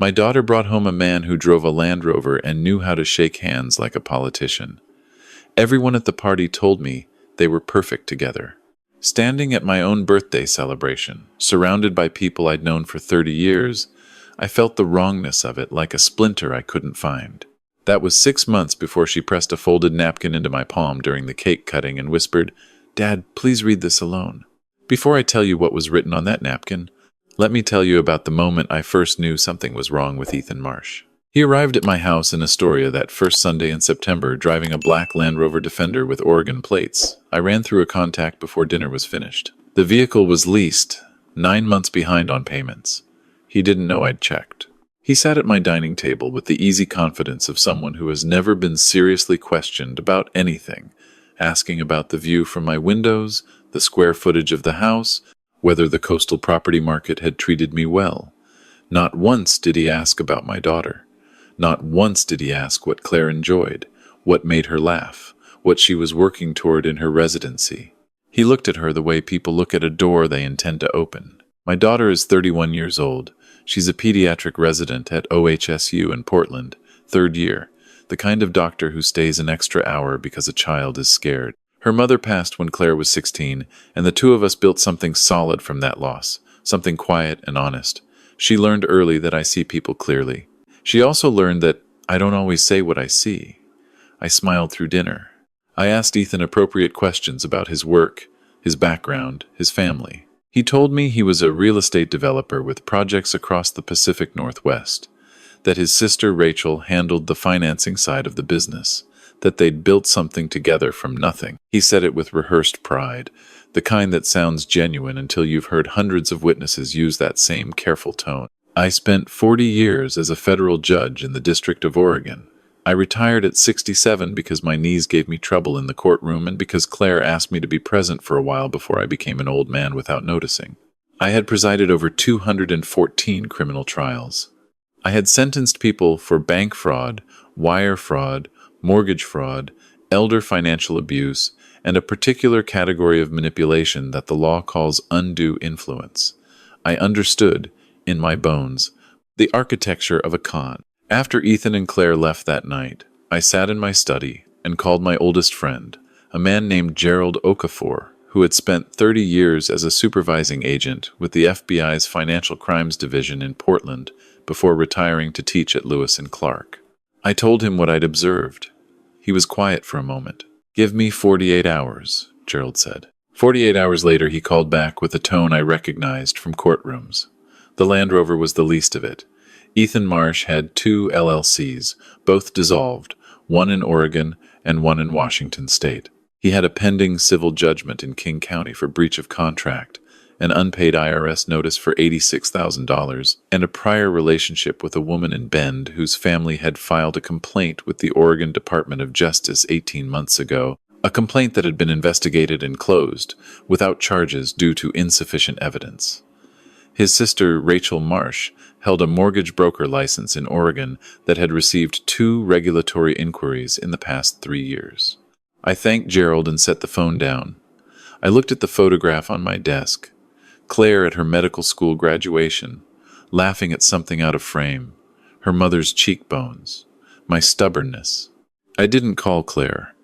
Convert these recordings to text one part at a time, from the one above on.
My daughter brought home a man who drove a Land Rover and knew how to shake hands like a politician. Everyone at the party told me they were perfect together. Standing at my own birthday celebration, surrounded by people I'd known for 30 years, I felt the wrongness of it like a splinter I couldn't find. That was 6 months before she pressed a folded napkin into my palm during the cake cutting and whispered, "Dad, please read this alone." Before I tell you what was written on that napkin, let me tell you about the moment I first knew something was wrong with Ethan Marsh. He arrived at my house in Astoria that first Sunday in September, driving a black Land Rover Defender with Oregon plates. I ran through a contact before dinner was finished. The vehicle was leased, 9 months behind on payments. He didn't know I'd checked. He sat at my dining table with the easy confidence of someone who has never been seriously questioned about anything, asking about the view from my windows, the square footage of the house, whether the coastal property market had treated me well. Not once did he ask about my daughter. Not once did he ask what Claire enjoyed, what made her laugh, what she was working toward in her residency. He looked at her the way people look at a door they intend to open. My daughter is 31 years old. She's a pediatric resident at OHSU in Portland, 3rd year, the kind of doctor who stays an extra hour because a child is scared. Her mother passed when Claire was 16, and the two of us built something solid from that loss, something quiet and honest. She learned early that I see people clearly. She also learned that I don't always say what I see. I smiled through dinner. I asked Ethan appropriate questions about his work, his background, his family. He told me he was a real estate developer with projects across the Pacific Northwest, that his sister Rachel handled the financing side of the business, that they'd built something together from nothing. He said it with rehearsed pride, the kind that sounds genuine until you've heard hundreds of witnesses use that same careful tone. I spent 40 years as a federal judge in the District of Oregon. I retired at 67 because my knees gave me trouble in the courtroom and because Claire asked me to be present for a while before I became an old man without noticing. I had presided over 214 criminal trials. I had sentenced people for bank fraud, wire fraud, mortgage fraud, elder financial abuse, and a particular category of manipulation that the law calls undue influence. I understood, in my bones, the architecture of a con. After Ethan and Claire left that night, I sat in my study and called my oldest friend, a man named Gerald Okafor, who had spent 30 years as a supervising agent with the FBI's Financial Crimes Division in Portland before retiring to teach at Lewis and Clark. I told him what I'd observed. He was quiet for a moment. "Give me 48 hours, Gerald said. 48 hours later, he called back with a tone I recognized from courtrooms. The Land Rover was the least of it. Ethan Marsh had 2 LLCs, both dissolved, one in Oregon and one in Washington state. He had a pending civil judgment in King County for breach of contract, an unpaid IRS notice for $86,000, and a prior relationship with a woman in Bend whose family had filed a complaint with the Oregon Department of Justice 18 months ago, a complaint that had been investigated and closed, without charges due to insufficient evidence. His sister, Rachel Marsh, held a mortgage broker license in Oregon that had received 2 regulatory inquiries in the past 3 years. I thanked Gerald and set the phone down. I looked at the photograph on my desk. Claire at her medical school graduation, laughing at something out of frame, her mother's cheekbones, my stubbornness. I didn't call Claire.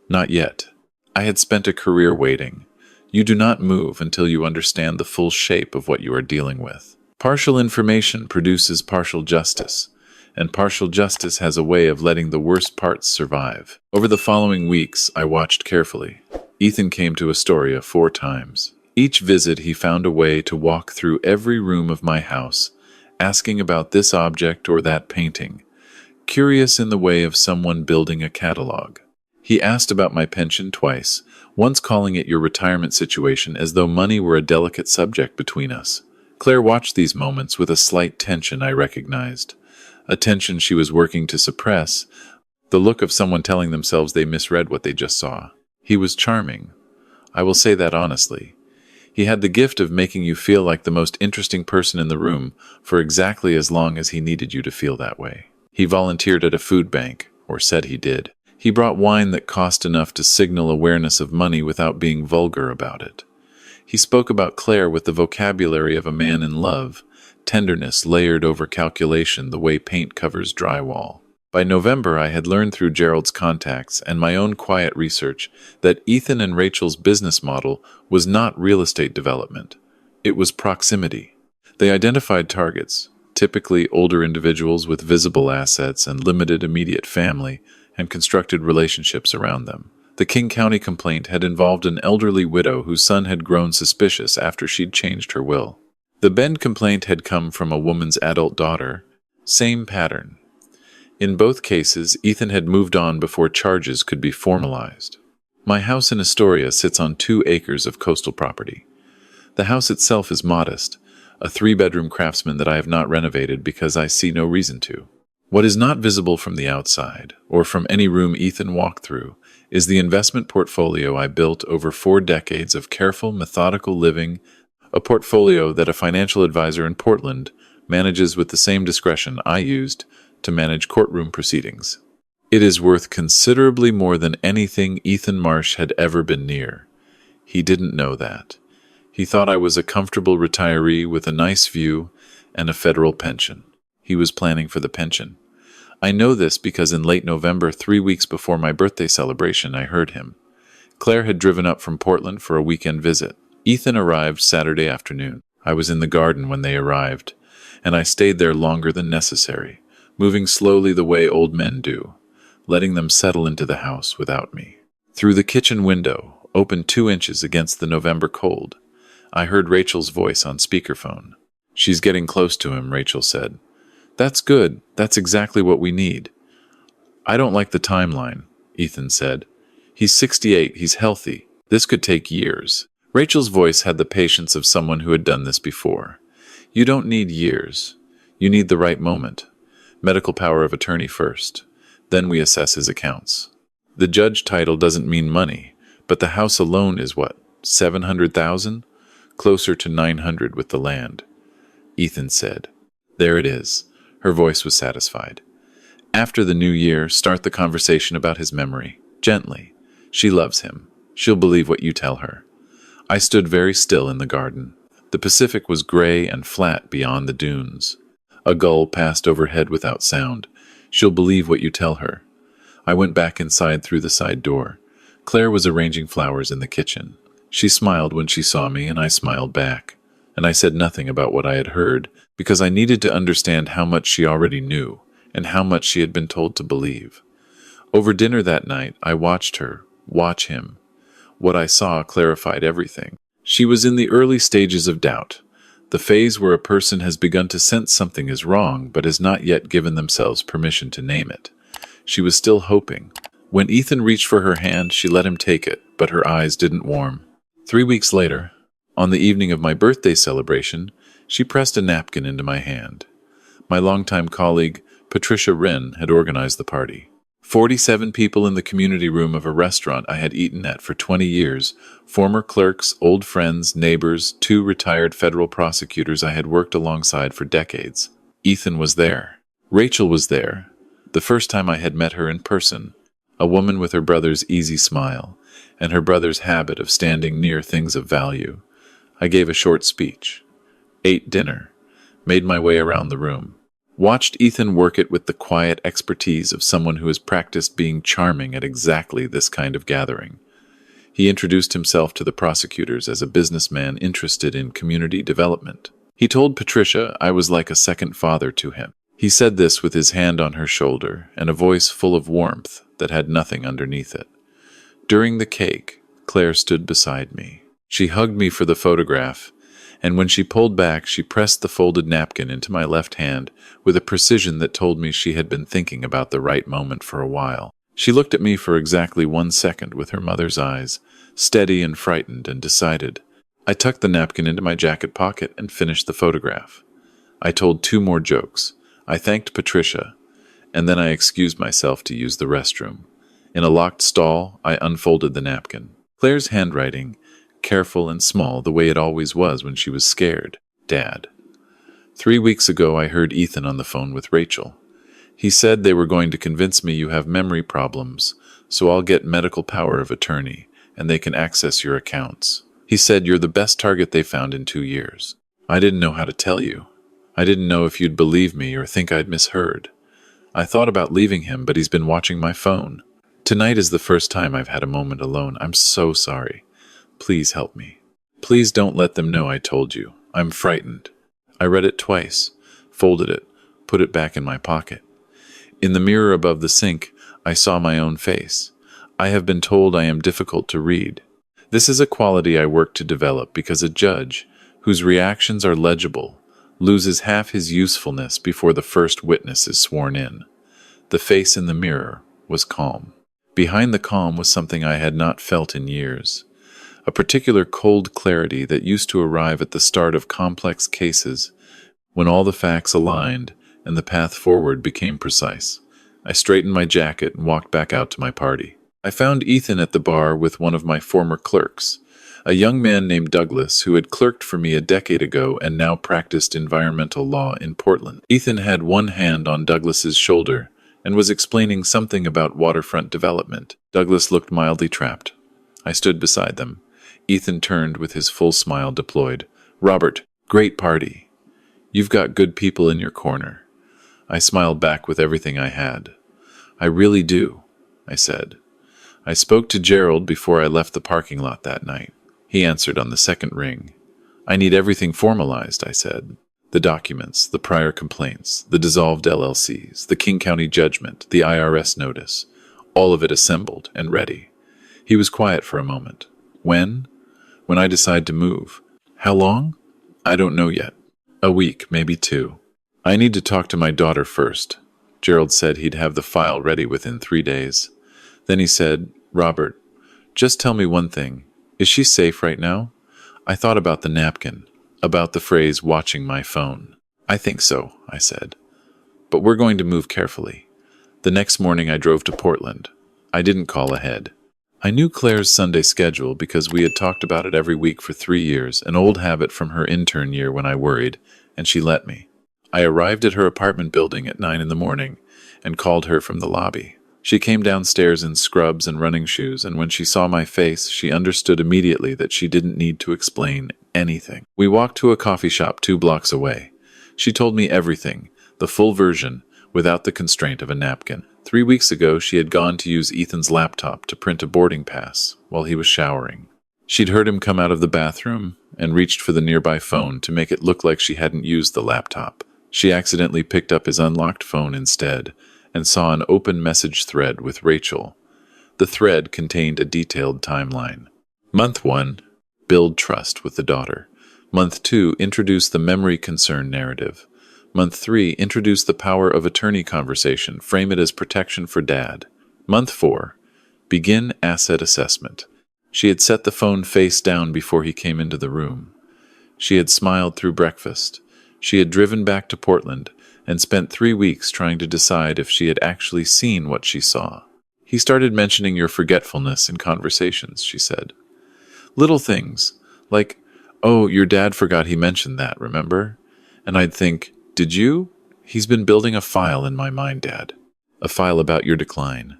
Not yet. I had spent a career waiting. You do not move until you understand the full shape of what you are dealing with. Partial information produces partial justice, and partial justice has a way of letting the worst parts survive. Over the following weeks, I watched carefully. Ethan came to Astoria 4 times. Each visit, he found a way to walk through every room of my house, asking about this object or that painting, curious in the way of someone building a catalog. He asked about my pension twice, once calling it your retirement situation as though money were a delicate subject between us. Claire watched these moments with a slight tension I recognized, a tension she was working to suppress, the look of someone telling themselves they misread what they just saw. He was charming. I will say that honestly. He had the gift of making you feel like the most interesting person in the room for exactly as long as he needed you to feel that way. He volunteered at a food bank, or said he did. He brought wine that cost enough to signal awareness of money without being vulgar about it. He spoke about Claire with the vocabulary of a man in love, tenderness layered over calculation the way paint covers drywall. By November, I had learned through Gerald's contacts and my own quiet research that Ethan and Rachel's business model was not real estate development. It was proximity. They identified targets, typically older individuals with visible assets and limited immediate family, and constructed relationships around them. The King County complaint had involved an elderly widow whose son had grown suspicious after she'd changed her will. The Bend complaint had come from a woman's adult daughter. Same pattern. In both cases, Ethan had moved on before charges could be formalized. My house in Astoria sits on 2 acres of coastal property. The house itself is modest, a 3-bedroom craftsman that I have not renovated because I see no reason to. What is not visible from the outside, or from any room Ethan walked through, is the investment portfolio I built over 4 decades of careful, methodical living, a portfolio that a financial advisor in Portland manages with the same discretion I used to manage courtroom proceedings. It is worth considerably more than anything Ethan Marsh had ever been near. He didn't know that. He thought I was a comfortable retiree with a nice view and a federal pension. He was planning for the pension. I know this because in late November, 3 weeks before my birthday celebration, I heard him. Claire had driven up from Portland for a weekend visit. Ethan arrived Saturday afternoon. I was in the garden when they arrived, and I stayed there longer than necessary, moving slowly the way old men do, letting them settle into the house without me. Through the kitchen window, open 2 inches against the November cold, I heard Rachel's voice on speakerphone. "She's getting close to him," Rachel said. "That's good. That's exactly what we need." "I don't like the timeline," Ethan said. "He's 68. He's healthy. This could take years." Rachel's voice had the patience of someone who had done this before. "You don't need years. You need the right moment. Medical power of attorney first. Then we assess his accounts. The judge title doesn't mean money, but the house alone is what, 700,000? Closer to 900 with the land." Ethan said, "There it is." Her voice was satisfied. "After the new year, start the conversation about his memory. Gently. She loves him. She'll believe what you tell her." I stood very still in the garden. The Pacific was gray and flat beyond the dunes. A gull passed overhead without sound. "She'll believe what you tell her." I went back inside through the side door. Claire was arranging flowers in the kitchen. She smiled when she saw me, and I smiled back. And I said nothing about what I had heard, because I needed to understand how much she already knew, and how much she had been told to believe. Over dinner that night, I watched her, watch him. What I saw clarified everything. She was in the early stages of doubt, the phase where a person has begun to sense something is wrong, but has not yet given themselves permission to name it. She was still hoping. When Ethan reached for her hand, she let him take it, but her eyes didn't warm. 3 weeks later, on the evening of my birthday celebration, she pressed a napkin into my hand. My longtime colleague, Patricia Wren, had organized the party. 47 people in the community room of a restaurant I had eaten at for 20 years, former clerks, old friends, neighbors, 2 retired federal prosecutors I had worked alongside for decades. Ethan was there. Rachel was there. The first time I had met her in person, a woman with her brother's easy smile, and her brother's habit of standing near things of value. I gave a short speech, ate dinner, made my way around the room, watched Ethan work it with the quiet expertise of someone who has practiced being charming at exactly this kind of gathering. He introduced himself to the prosecutors as a businessman interested in community development. He told Patricia I was like a second father to him. He said this with his hand on her shoulder and a voice full of warmth that had nothing underneath it. During the cake, Claire stood beside me. She hugged me for the photograph, and when she pulled back, she pressed the folded napkin into my left hand with a precision that told me she had been thinking about the right moment for a while. She looked at me for exactly 1 second with her mother's eyes, steady and frightened, and decided. I tucked the napkin into my jacket pocket and finished the photograph. I told 2 more jokes. I thanked Patricia, and then I excused myself to use the restroom. In a locked stall, I unfolded the napkin. Claire's handwriting, careful and small the way it always was when she was scared. Dad. 3 weeks ago, I heard Ethan on the phone with Rachel. He said they were going to convince me you have memory problems, so I'll get medical power of attorney, and they can access your accounts. He said you're the best target they found in 2 years. I didn't know how to tell you. I didn't know if you'd believe me or think I'd misheard. I thought about leaving him, but he's been watching my phone. Tonight is the first time I've had a moment alone. I'm so sorry. Please help me. Please don't let them know I told you. I'm frightened. I read it twice, folded it, put it back in my pocket. In the mirror above the sink, I saw my own face. I have been told I am difficult to read. This is a quality I work to develop because a judge, whose reactions are legible, loses half his usefulness before the first witness is sworn in. The face in the mirror was calm. Behind the calm was something I had not felt in years. A particular cold clarity that used to arrive at the start of complex cases, when all the facts aligned and the path forward became precise. I straightened my jacket and walked back out to my party. I found Ethan at the bar with one of my former clerks, a young man named Douglas who had clerked for me a decade ago and now practiced environmental law in Portland. Ethan had one hand on Douglas's shoulder and was explaining something about waterfront development. Douglas looked mildly trapped. I stood beside them. Ethan turned with his full smile deployed. "Robert, great party. You've got good people in your corner." I smiled back with everything I had. "I really do," I said. "I spoke to Gerald before I left the parking lot that night." He answered on the second ring. "I need everything formalized," I said. "The documents, the prior complaints, the dissolved LLCs, the King County judgment, the IRS notice, all of it assembled and ready." He was quiet for a moment. "When?" "When I decide to move." "How long?" "I don't know yet. A week, maybe 2. I need to talk to my daughter first." Gerald said he'd have the file ready within 3 days. Then he said, "Robert, just tell me one thing. Is she safe right now?" I thought about the napkin, about the phrase "watching my phone." "I think so," I said. "But we're going to move carefully." The next morning I drove to Portland. I didn't call ahead. I knew Claire's Sunday schedule because we had talked about it every week for 3 years, an old habit from her intern year when I worried, and she let me. I arrived at her apartment building at 9 in the morning and called her from the lobby. She came downstairs in scrubs and running shoes, and when she saw my face, she understood immediately that she didn't need to explain anything. We walked to a coffee shop 2 blocks away. She told me everything, the full version, without the constraint of a napkin. 3 weeks ago, she had gone to use Ethan's laptop to print a boarding pass while he was showering. She'd heard him come out of the bathroom and reached for the nearby phone to make it look like she hadn't used the laptop. She accidentally picked up his unlocked phone instead and saw an open message thread with Rachel. The thread contained a detailed timeline. Month 1, build trust with the daughter. Month 2, introduce the memory concern narrative. Month 3, introduce the power of attorney conversation, frame it as protection for dad. Month 4, begin asset assessment. She had set the phone face down before he came into the room. She had smiled through breakfast. She had driven back to Portland and spent 3 weeks trying to decide if she had actually seen what she saw. "He started mentioning your forgetfulness in conversations," she said. "Little things, like, 'Oh, your dad forgot he mentioned that, remember?' And I'd think, 'Did you? He's been building a file in my mind, Dad. A file about your decline.'"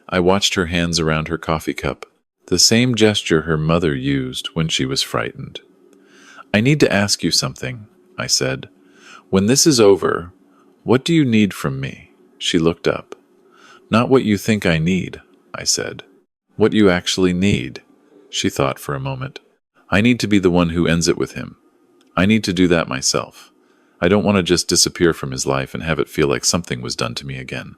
I watched her hands around her coffee cup, the same gesture her mother used when she was frightened. "I need to ask you something," I said. "When this is over, what do you need from me?" She looked up. "Not what you think I need," I said. "What you actually need." She thought for a moment. "I need to be the one who ends it with him. I need to do that myself. I don't want to just disappear from his life and have it feel like something was done to me again."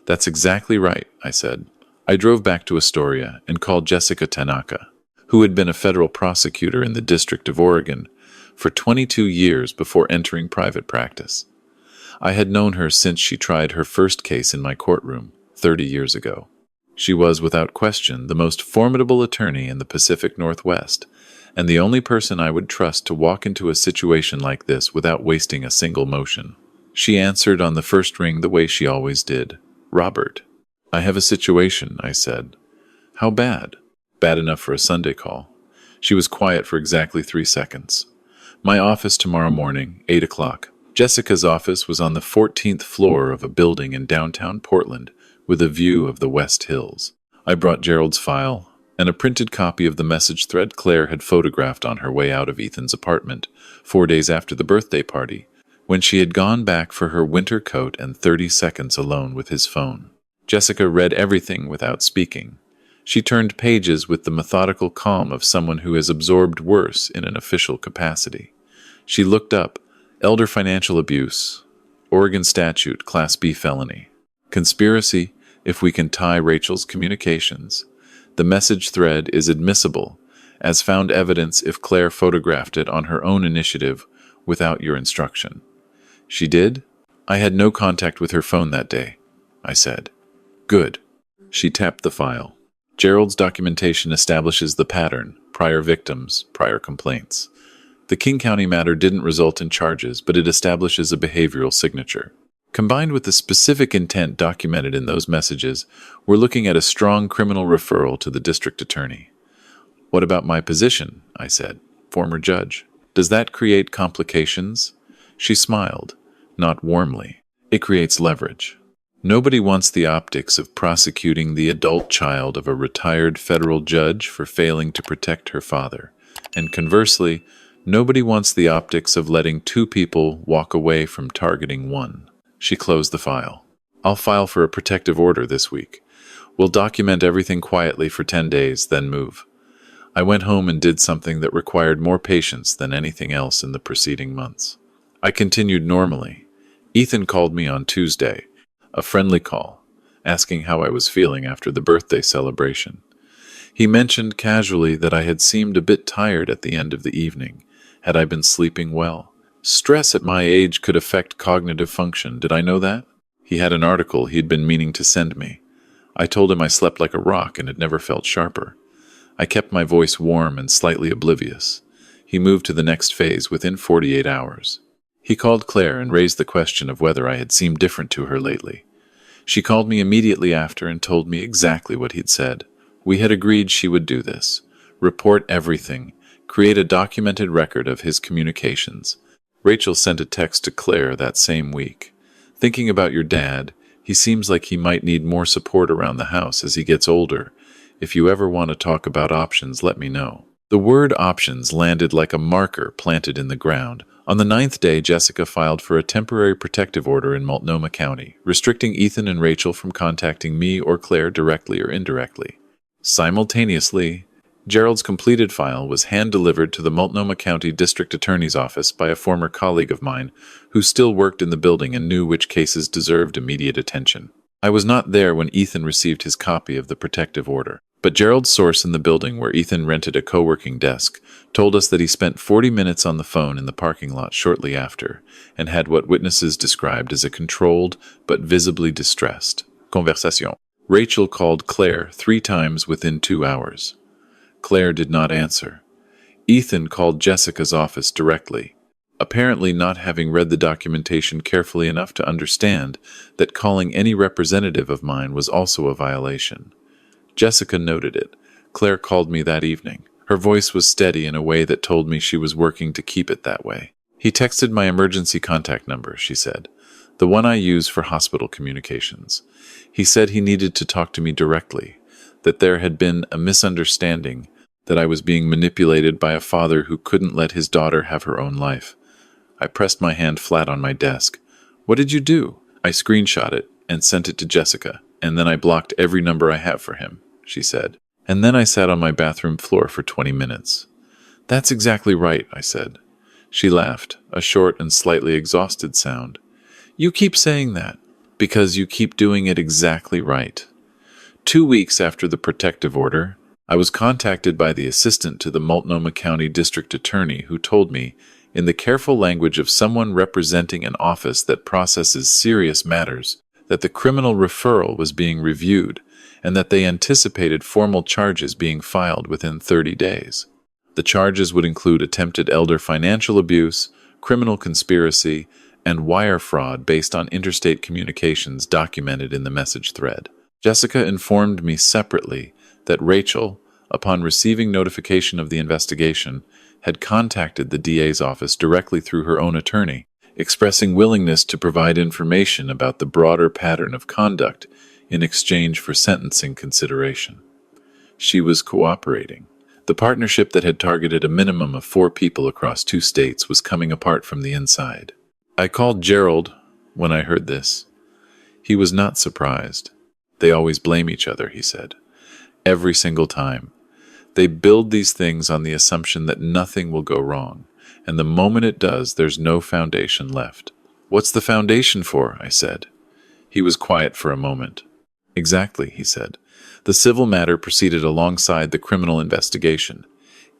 "That's exactly right," I said. I drove back to Astoria and called Jessica Tanaka, who had been a federal prosecutor in the District of Oregon for 22 years before entering private practice. I had known her since she tried her first case in my courtroom 30 years ago. She was, without question, the most formidable attorney in the Pacific Northwest, and the only person I would trust to walk into a situation like this without wasting a single motion. She answered on the first ring the way she always did. "Robert, I have a situation," I said. "How bad?" "Bad enough for a Sunday call." She was quiet for exactly 3 seconds. "My office tomorrow morning, 8 o'clock. Jessica's office was on the 14th floor of a building in downtown Portland with a view of the West Hills. I brought Gerald's file and a printed copy of the message thread Claire had photographed on her way out of Ethan's apartment 4 days after the birthday party, when she had gone back for her winter coat and 30 seconds alone with his phone. Jessica read everything without speaking. She turned pages with the methodical calm of someone who has absorbed worse in an official capacity. She looked up, elder financial abuse, Oregon statute, Class B felony. Conspiracy, if we can tie Rachel's communications. The message thread is admissible, as found evidence if Claire photographed it on her own initiative without your instruction. She did? I had no contact with her phone that day, I said. Good. She tapped the file. Gerald's documentation establishes the pattern, prior victims, prior complaints. The King County matter didn't result in charges, but it establishes a behavioral signature. Combined with the specific intent documented in those messages, we're looking at a strong criminal referral to the district attorney. What about my position? I said. Former judge. Does that create complications? She smiled, not warmly. It creates leverage. Nobody wants the optics of prosecuting the adult child of a retired federal judge for failing to protect her father. And conversely, nobody wants the optics of letting two people walk away from targeting one. She closed the file. I'll file for a protective order this week. We'll document everything quietly for 10 days, then move. I went home and did something that required more patience than anything else in the preceding months. I continued normally. Ethan called me on Tuesday, a friendly call, asking how I was feeling after the birthday celebration. He mentioned casually that I had seemed a bit tired at the end of the evening. Had I been sleeping well? Stress at my age could affect cognitive function. Did I know that? He had an article he'd been meaning to send me. I told him I slept like a rock and had never felt sharper. I kept my voice warm and slightly oblivious. He moved to the next phase within 48 hours. He called Claire and raised the question of whether I had seemed different to her lately. She called me immediately after and told me exactly what he'd said. We had agreed she would do this. Report everything. Create a documented record of his communications. Rachel sent a text to Claire that same week. Thinking about your dad, he seems like he might need more support around the house as he gets older. If you ever want to talk about options, let me know. The word options landed like a marker planted in the ground. On the 9th day, Jessica filed for a temporary protective order in Multnomah County, restricting Ethan and Rachel from contacting me or Claire directly or indirectly. Simultaneously, Gerald's completed file was hand-delivered to the Multnomah County District Attorney's Office by a former colleague of mine who still worked in the building and knew which cases deserved immediate attention. I was not there when Ethan received his copy of the protective order, but Gerald's source in the building where Ethan rented a co-working desk told us that he spent 40 minutes on the phone in the parking lot shortly after and had what witnesses described as a controlled but visibly distressed conversation. Rachel called Claire 3 times within 2 hours. Claire did not answer. Ethan called Jessica's office directly, apparently not having read the documentation carefully enough to understand that calling any representative of mine was also a violation. Jessica noted it. Claire called me that evening. Her voice was steady in a way that told me she was working to keep it that way. He texted my emergency contact number, she said, the one I use for hospital communications. He said he needed to talk to me directly, that there had been a misunderstanding, that I was being manipulated by a father who couldn't let his daughter have her own life. I pressed my hand flat on my desk. What did you do? I screenshot it and sent it to Jessica, and then I blocked every number I have for him, she said. And then I sat on my bathroom floor for 20 minutes. That's exactly right, I said. She laughed, a short and slightly exhausted sound. You keep saying that, because you keep doing it exactly right. 2 weeks after the protective order, I was contacted by the assistant to the Multnomah County District Attorney who told me, in the careful language of someone representing an office that processes serious matters, that the criminal referral was being reviewed and that they anticipated formal charges being filed within 30 days. The charges would include attempted elder financial abuse, criminal conspiracy, and wire fraud based on interstate communications documented in the message thread. Jessica informed me separately that Rachel, upon receiving notification of the investigation, had contacted the DA's office directly through her own attorney, expressing willingness to provide information about the broader pattern of conduct in exchange for sentencing consideration. She was cooperating. The partnership that had targeted a minimum of 4 people across 2 states was coming apart from the inside. I called Gerald when I heard this. He was not surprised. They always blame each other, he said. Every single time. They build these things on the assumption that nothing will go wrong, and the moment it does, there's no foundation left. What's the foundation for? I said. He was quiet for a moment. Exactly, he said. The civil matter proceeded alongside the criminal investigation.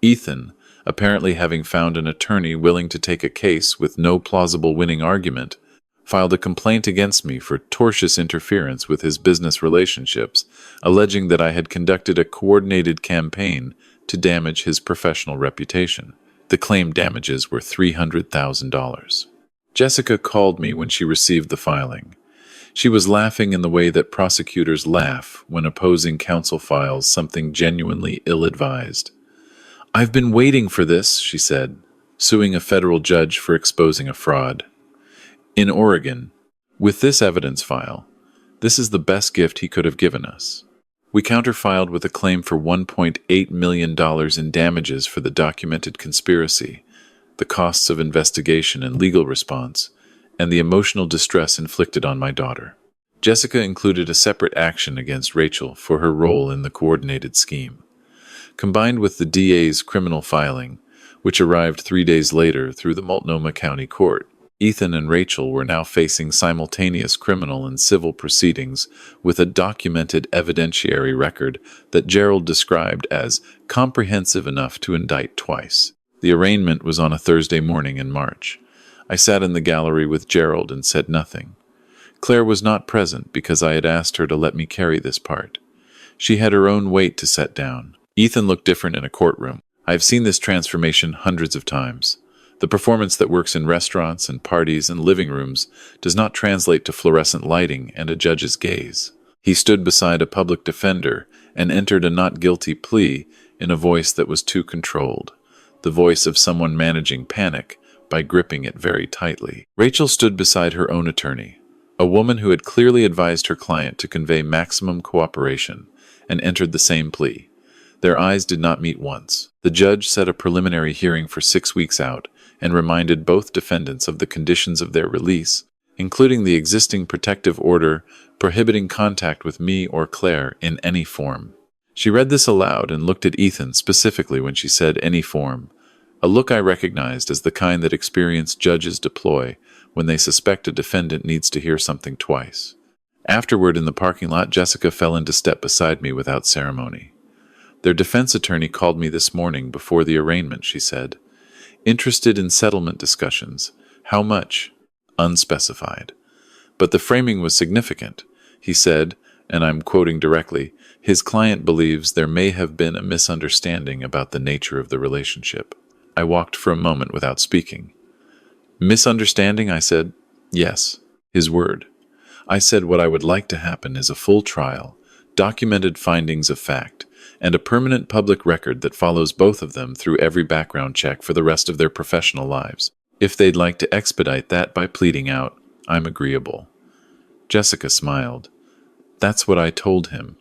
Ethan, apparently having found an attorney willing to take a case with no plausible winning argument, filed a complaint against me for tortious interference with his business relationships, alleging that I had conducted a coordinated campaign to damage his professional reputation. The claimed damages were $300,000. Jessica called me when she received the filing. She was laughing in the way that prosecutors laugh when opposing counsel files something genuinely ill-advised. "I've been waiting for this," she said, suing a federal judge for exposing a fraud. In Oregon, with this evidence file, this is the best gift he could have given us. We counterfiled with a claim for $1.8 million in damages for the documented conspiracy, the costs of investigation and legal response, and the emotional distress inflicted on my daughter. Jessica included a separate action against Rachel for her role in the coordinated scheme. Combined with the DA's criminal filing, which arrived 3 days later through the Multnomah County Court, Ethan and Rachel were now facing simultaneous criminal and civil proceedings with a documented evidentiary record that Gerald described as comprehensive enough to indict twice. The arraignment was on a Thursday morning in March. I sat in the gallery with Gerald and said nothing. Claire was not present because I had asked her to let me carry this part. She had her own weight to set down. Ethan looked different in a courtroom. I have seen this transformation hundreds of times. The performance that works in restaurants and parties and living rooms does not translate to fluorescent lighting and a judge's gaze. He stood beside a public defender and entered a not guilty plea in a voice that was too controlled, the voice of someone managing panic by gripping it very tightly. Rachel stood beside her own attorney, a woman who had clearly advised her client to convey maximum cooperation, and entered the same plea. Their eyes did not meet once. The judge set a preliminary hearing for 6 weeks out and reminded both defendants of the conditions of their release, including the existing protective order prohibiting contact with me or Claire in any form. She read this aloud and looked at Ethan specifically when she said any form, a look I recognized as the kind that experienced judges deploy when they suspect a defendant needs to hear something twice. Afterward in the parking lot, Jessica fell into step beside me without ceremony. "Their defense attorney called me this morning before the arraignment," she said. "Interested in settlement discussions. How much?" Unspecified. But the framing was significant. He said, and I'm quoting directly, his client believes there may have been a misunderstanding about the nature of the relationship. I walked for a moment without speaking. "Misunderstanding?" I said. "Yes." His word. I said what I would like to happen is a full trial, documented findings of fact, and a permanent public record that follows both of them through every background check for the rest of their professional lives. If they'd like to expedite that by pleading out, I'm agreeable. Jessica smiled. That's what I told him.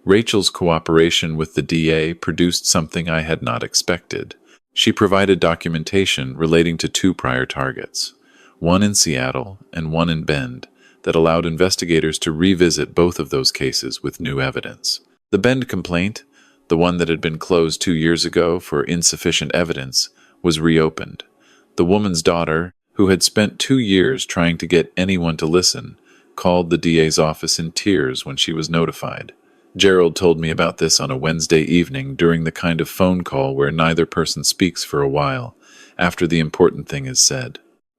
Rachel's cooperation with the DA produced something I had not expected. She provided documentation relating to 2 prior targets, one in Seattle and one in Bend, that allowed investigators to revisit both of those cases with new evidence. The Bend complaint, the one that had been closed 2 years ago for insufficient evidence, was reopened. The woman's daughter, who had spent 2 years trying to get anyone to listen, called the DA's office in tears when she was notified. Gerald told me about this on a Wednesday evening during the kind of phone call where neither person speaks for a while, after the important thing is said.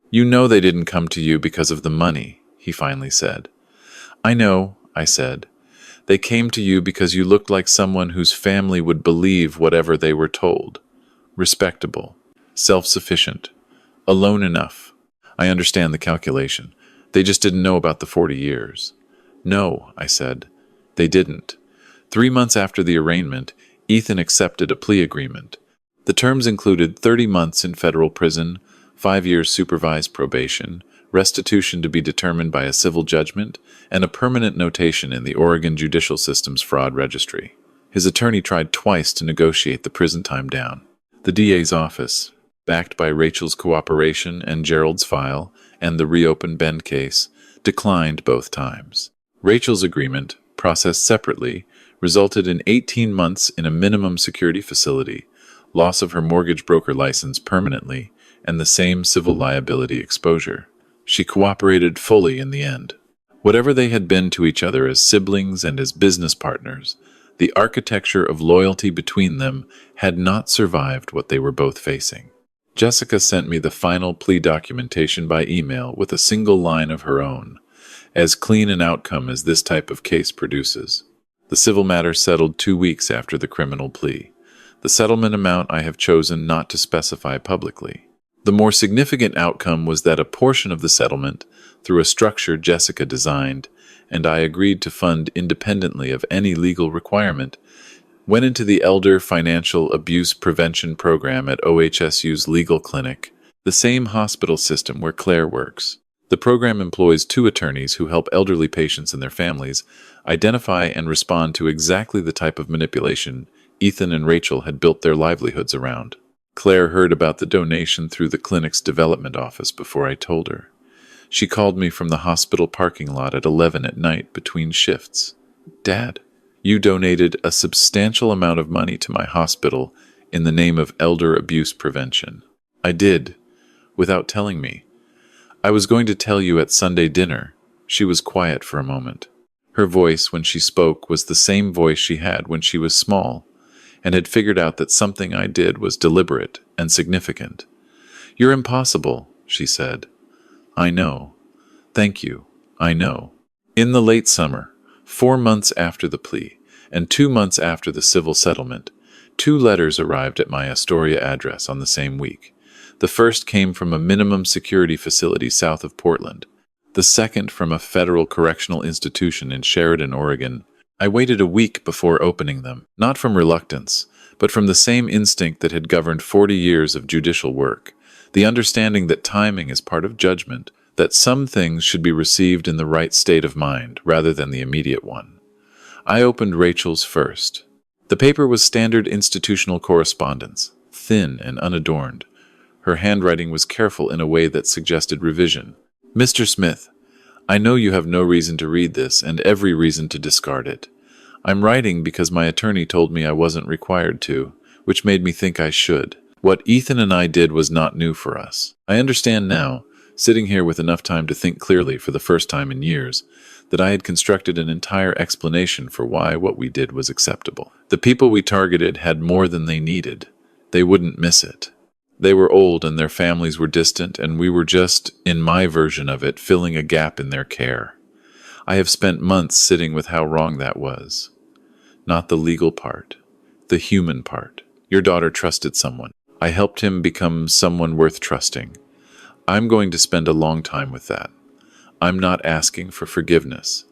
"You know they didn't come to you because of the money," he finally said. "I know," I said. "They came to you because you looked like someone whose family would believe whatever they were told. Respectable, self-sufficient, alone enough. I understand the calculation. They just didn't know about the 40 years. "No," I said. "They didn't." 3 months after the arraignment, Ethan accepted a plea agreement. The terms included 30 months in federal prison, 5 years supervised probation, restitution to be determined by a civil judgment, and a permanent notation in the Oregon judicial system's fraud registry. His attorney tried twice to negotiate the prison time down. The DA's office, backed by Rachel's cooperation and Gerald's file, and the reopened Bend case, declined both times. Rachel's agreement, processed separately, resulted in 18 months in a minimum security facility, loss of her mortgage broker license permanently, and the same civil liability exposure. She cooperated fully in the end. Whatever they had been to each other as siblings and as business partners, the architecture of loyalty between them had not survived what they were both facing. Jessica sent me the final plea documentation by email with a single line of her own, as clean an outcome as this type of case produces. The civil matter settled 2 weeks after the criminal plea. The settlement amount I have chosen not to specify publicly. The more significant outcome was that a portion of the settlement, through a structure Jessica designed, and I agreed to fund independently of any legal requirement, went into the Elder Financial Abuse Prevention Program at OHSU's legal clinic, the same hospital system where Claire works. The program employs 2 attorneys who help elderly patients and their families identify and respond to exactly the type of manipulation Ethan and Rachel had built their livelihoods around. Claire heard about the donation through the clinic's development office before I told her. She called me from the hospital parking lot at 11 at night between shifts. "Dad, you donated a substantial amount of money to my hospital in the name of elder abuse prevention." "I did, without telling me. I was going to tell you at Sunday dinner." She was quiet for a moment. Her voice, when she spoke, was the same voice she had when she was small, and had figured out that something I did was deliberate and significant. "You're impossible," she said. "I know. Thank you. I know." In the late summer, 4 months after the plea, and 2 months after the civil settlement, 2 letters arrived at my Astoria address on the same week. The first came from a minimum security facility south of Portland. The second from a federal correctional institution in Sheridan, Oregon. I waited a week before opening them, not from reluctance, but from the same instinct that had governed 40 years of judicial work, the understanding that timing is part of judgment, that some things should be received in the right state of mind rather than the immediate one. I opened Rachel's first. The paper was standard institutional correspondence, thin and unadorned. Her handwriting was careful in a way that suggested revision. "Mr. Smith, I know you have no reason to read this and every reason to discard it. I'm writing because my attorney told me I wasn't required to, which made me think I should. What Ethan and I did was not new for us. I understand now, sitting here with enough time to think clearly for the first time in years, that I had constructed an entire explanation for why what we did was acceptable. The people we targeted had more than they needed. They wouldn't miss it. They were old and their families were distant, and we were just, in my version of it, filling a gap in their care. I have spent months sitting with how wrong that was. Not the legal part, the human part. Your daughter trusted someone. I helped him become someone worth trusting. I'm going to spend a long time with that. I'm not asking for forgiveness.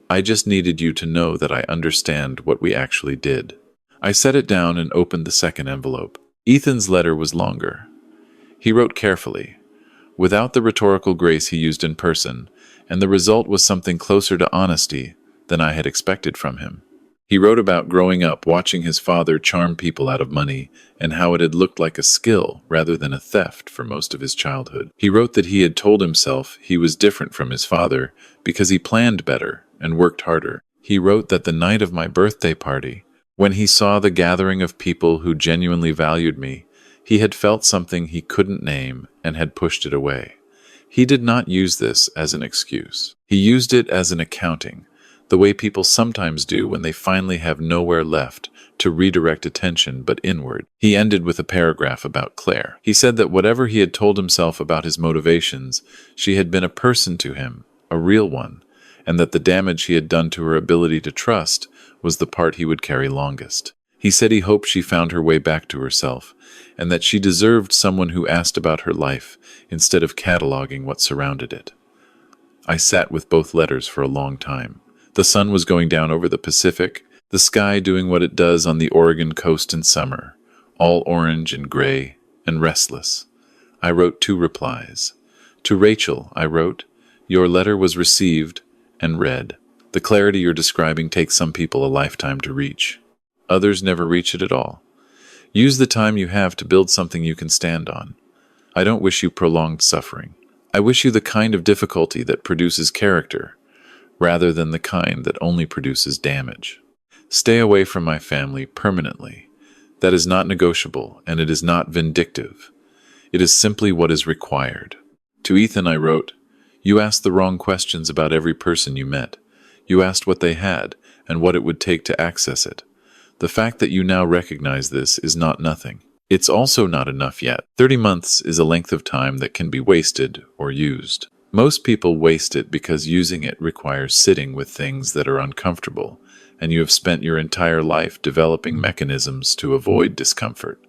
I just needed you to know that I understand what we actually did." I set it down and opened the second envelope. Ethan's letter was longer. He wrote carefully, without the rhetorical grace he used in person, and the result was something closer to honesty than I had expected from him. He wrote about growing up watching his father charm people out of money and how it had looked like a skill rather than a theft for most of his childhood. He wrote that he had told himself he was different from his father because he planned better and worked harder. He wrote that the night of my birthday party, when he saw the gathering of people who genuinely valued me, he had felt something he couldn't name and had pushed it away. He did not use this as an excuse. He used it as an accounting, the way people sometimes do when they finally have nowhere left to redirect attention but inward. He ended with a paragraph about Claire. He said that whatever he had told himself about his motivations, she had been a person to him, a real one, and that the damage he had done to her ability to trust was the part he would carry longest. He said he hoped she found her way back to herself, and that she deserved someone who asked about her life instead of cataloging what surrounded it. I sat with both letters for a long time. The sun was going down over the Pacific, the sky doing what it does on the Oregon coast in summer, all orange and gray and restless. I wrote 2 replies. To Rachel, I wrote, "Your letter was received and read. The clarity you're describing takes some people a lifetime to reach. Others never reach it at all. Use the time you have to build something you can stand on. I don't wish you prolonged suffering. I wish you the kind of difficulty that produces character, rather than the kind that only produces damage. Stay away from my family permanently. That is not negotiable, and it is not vindictive. It is simply what is required. To Ethan I wrote, "You asked the wrong questions about every person you met. You asked what they had, and what it would take to access it. The fact that you now recognize this is not nothing. It's also not enough yet. 30 months is a length of time that can be wasted or used. Most people waste it because using it requires sitting with things that are uncomfortable, and you have spent your entire life developing mechanisms to avoid discomfort.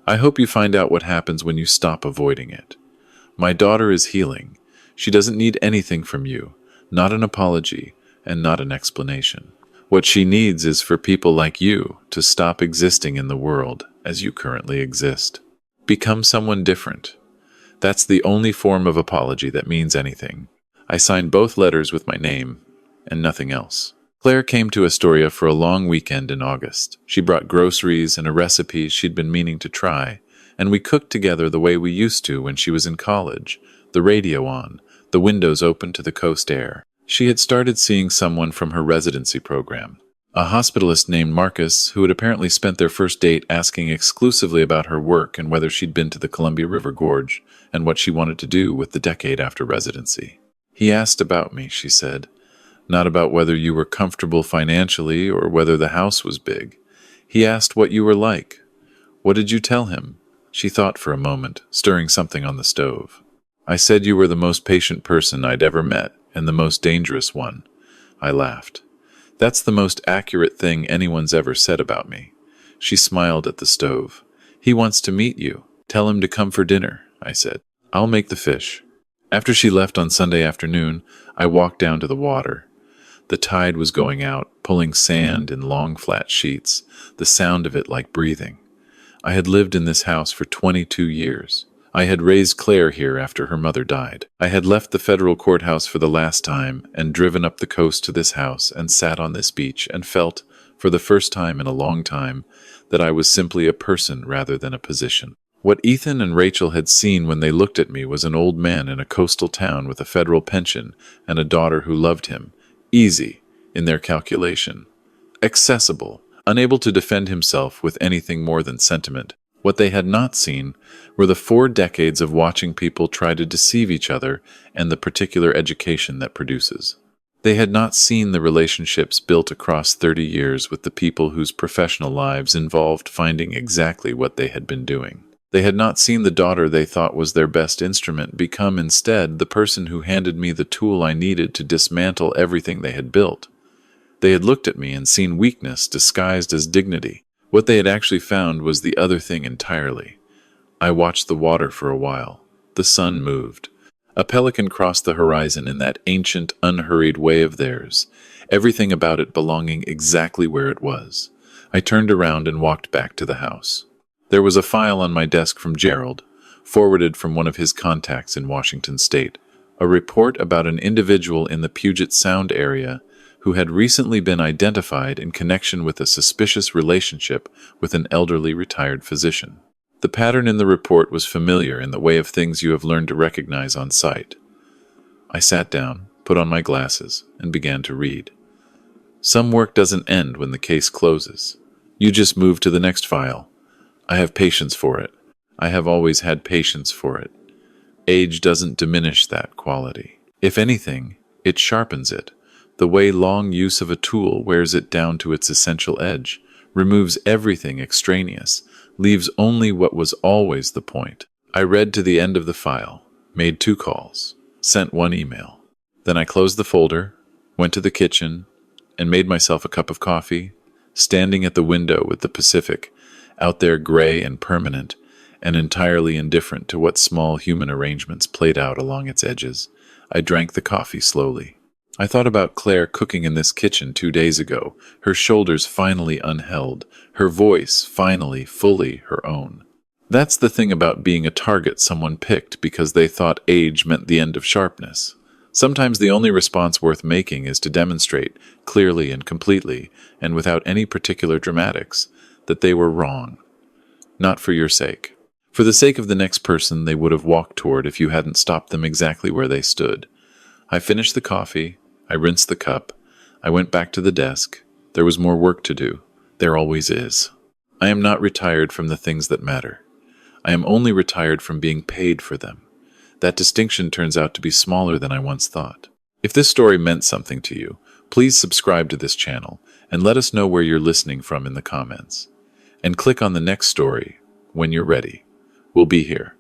I hope you find out what happens when you stop avoiding it. My daughter is healing. She doesn't need anything from you, not an apology, and not an explanation. What she needs is for people like you to stop existing in the world as you currently exist. Become someone different. That's the only form of apology that means anything." I signed both letters with my name and nothing else. Claire came to Astoria for a long weekend in August. She brought groceries and a recipe she'd been meaning to try, and we cooked together the way we used to when she was in college, the radio on, the windows open to the coast air. She had started seeing someone from her residency program, a hospitalist named Marcus, who had apparently spent their first date asking exclusively about her work and whether she'd been to the Columbia River Gorge and what she wanted to do with the decade after residency. "He asked about me," she said, "not about whether you were comfortable financially or whether the house was big. He asked what you were like. What did you tell him?" She thought for a moment, stirring something on the stove. "I said you were the most patient person I'd ever met, and the most dangerous one." I laughed. "That's the most accurate thing anyone's ever said about me." She smiled at the stove. "He wants to meet you. Tell him to come for dinner," I said. "I'll make the fish." After she left on Sunday afternoon, I walked down to the water. The tide was going out, pulling sand in long flat sheets, the sound of it like breathing. I had lived in this house for 22 years. I had raised Claire here after her mother died. I had left the federal courthouse for the last time and driven up the coast to this house and sat on this beach and felt, for the first time in a long time, that I was simply a person rather than a position. What Ethan and Rachel had seen when they looked at me was an old man in a coastal town with a federal pension and a daughter who loved him, easy in their calculation, accessible, unable to defend himself with anything more than sentiment. What they had not seen were the 4 decades of watching people try to deceive each other and the particular education that produces. They had not seen the relationships built across 30 years with the people whose professional lives involved finding exactly what they had been doing. They had not seen the daughter they thought was their best instrument become instead the person who handed me the tool I needed to dismantle everything they had built. They had looked at me and seen weakness disguised as dignity. What they had actually found was the other thing entirely. I watched the water for a while. The sun moved. A pelican crossed the horizon in that ancient, unhurried way of theirs, everything about it belonging exactly where it was. I turned around and walked back to the house. There was a file on my desk from Gerald, forwarded from one of his contacts in Washington State, a report about an individual in the Puget Sound area who had recently been identified in connection with a suspicious relationship with an elderly retired physician. The pattern in the report was familiar in the way of things you have learned to recognize on sight. I sat down, put on my glasses, and began to read. Some work doesn't end when the case closes. You just move to the next file. I have patience for it. I have always had patience for it. Age doesn't diminish that quality. If anything, it sharpens it. The way long use of a tool wears it down to its essential edge, removes everything extraneous, leaves only what was always the point. I read to the end of the file, made 2 calls, sent 1 email. Then I closed the folder, went to the kitchen, and made myself a cup of coffee, standing at the window with the Pacific, out there gray and permanent, and entirely indifferent to what small human arrangements played out along its edges. I drank the coffee slowly. I thought about Claire cooking in this kitchen 2 days ago, her shoulders finally unheld, her voice finally fully her own. That's the thing about being a target someone picked because they thought age meant the end of sharpness. Sometimes the only response worth making is to demonstrate, clearly and completely, and without any particular dramatics, that they were wrong. Not for your sake, For the sake of the next person they would have walked toward if you hadn't stopped them exactly where they stood. I finished the coffee. I rinsed the cup. I went back to the desk. There was more work to do. There always is. I am not retired from the things that matter. I am only retired from being paid for them. That distinction turns out to be smaller than I once thought. If this story meant something to you, please subscribe to this channel and let us know where you're listening from in the comments. And click on the next story when you're ready. We'll be here.